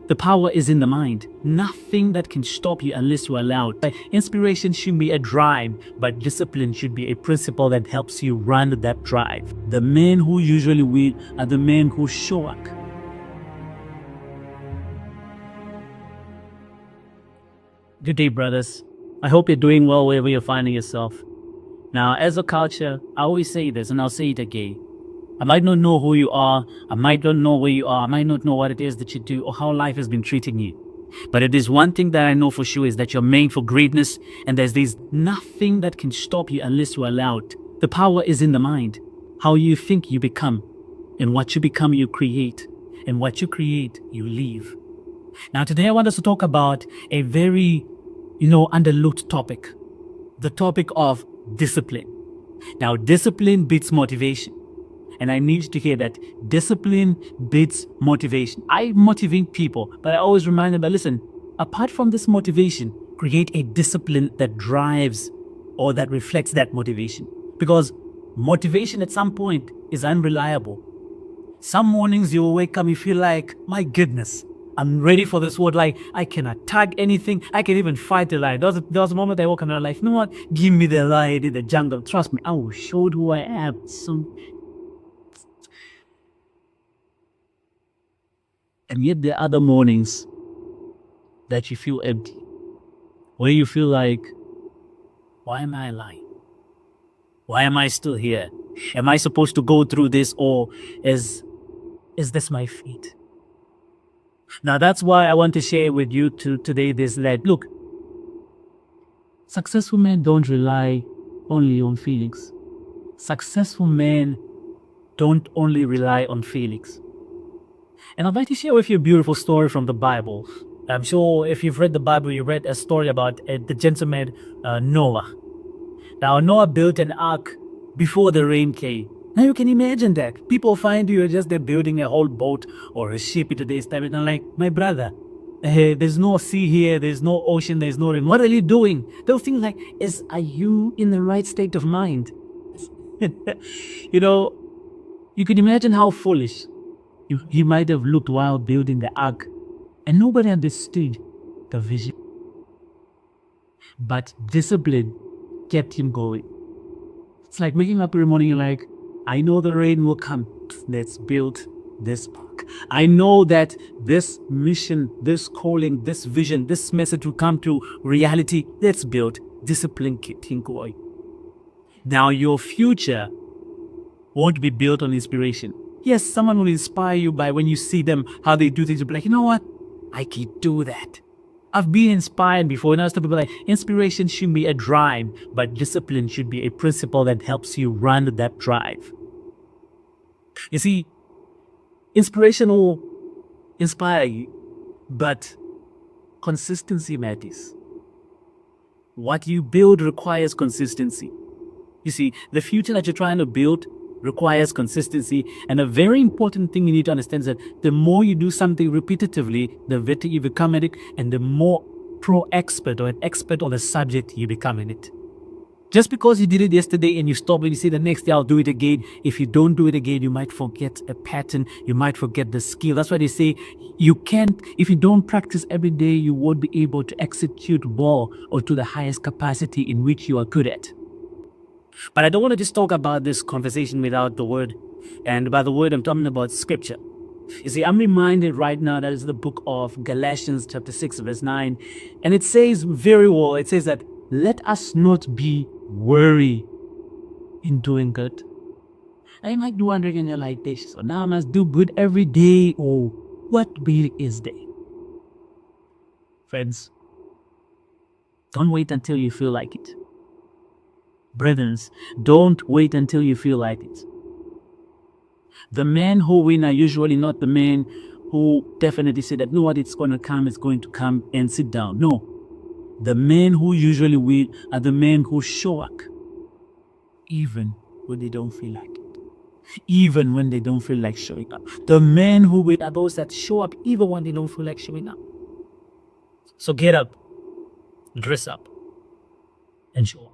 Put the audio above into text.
The power is in the mind. Nothing that can stop you unless you allow it. Inspiration should be a drive, but discipline should be a principle that helps you run that drive. The men who usually win are the men who show up. Good day, brothers. I hope you're doing well wherever you're finding yourself. Now, as a culture, I always say this and I'll say it again. I might not know who you are, I might not know where you are, I might not know what it is that you do or how life has been treating you. But it is one thing that I know for sure is that you're made for greatness, and there's nothing that can stop you unless you allow it. The power is in the mind. How you think you become, and what you become you create, and what you create you leave. Now today I want us to talk about a very underlooked topic. The topic of discipline. Now discipline beats motivation. And I need you to hear that discipline beats motivation. I motivate people, but I always remind them that, listen, apart from this motivation, create a discipline that drives or that reflects that motivation. Because motivation at some point is unreliable. Some mornings you will wake up, you feel like, my goodness, I'm ready for this world. Like, I can attack anything. I can even fight the lion. There was a moment I woke up and I'm like, you know what? Give me the lion in the jungle. Trust me, I will show who I am. And yet there are other mornings that you feel empty, where you feel like, why am I alive? Why am I still here? Am I supposed to go through this, or is this my fate? Now that's why I want to share with you today this that, look, successful men don't rely only on feelings. Successful men don't only rely on feelings. And I'd like to share with you a beautiful story from the Bible. I'm sure if you've read the Bible, you read a story about the gentleman Noah. Now, Noah built an ark before the rain came. Now, you can imagine that. People find you just there building a whole boat or a ship in today's time. And I'm like, my brother, there's no sea here, there's no ocean, there's no rain. What are you doing? They'll think like, are you in the right state of mind? You can imagine how foolish he might have looked while building the ark, and nobody understood the vision. But discipline kept him going. It's like waking up every morning, you're like, I know the rain will come. Let's build this ark. I know that this mission, this calling, this vision, this message will come to reality. Let's build. Discipline kept him going. Now your future won't be built on inspiration. Yes, someone will inspire you by when you see them, how they do things. You'll be like, you know what? I can do that. I've been inspired before. And I was telling people like, inspiration should be a drive, but discipline should be a principle that helps you run that drive. You see, inspiration will inspire you, but consistency matters. What you build requires consistency. You see, the future that you're trying to build requires consistency, and a very important thing you need to understand is that the more you do something repetitively, the better you become at it, and the more pro-expert or an expert on the subject you become in it. Just because you did it yesterday and you stop and you say the next day I'll do it again, if you don't do it again, you might forget a pattern, you might forget the skill. That's why they say if you don't practice every day, you won't be able to execute well or to the highest capacity in which you are good at. But I don't want to just talk about this conversation without the word. And by the word, I'm talking about scripture. You see, I'm reminded right now that is the book of Galatians chapter 6, verse 9. And it says very well, it says that, let us not be weary in doing good. I might do wondering in your like this. So now I must do good every day. Or what really is there? Friends, don't wait until you feel like it. Brethren, don't wait until you feel like it. The men who win are usually not the men who definitely say that, no, what it's going to come and sit down. No. The men who usually win are the men who show up even when they don't feel like it. Even when they don't feel like showing up. The men who win are those that show up even when they don't feel like showing up. So get up, dress up, and show up.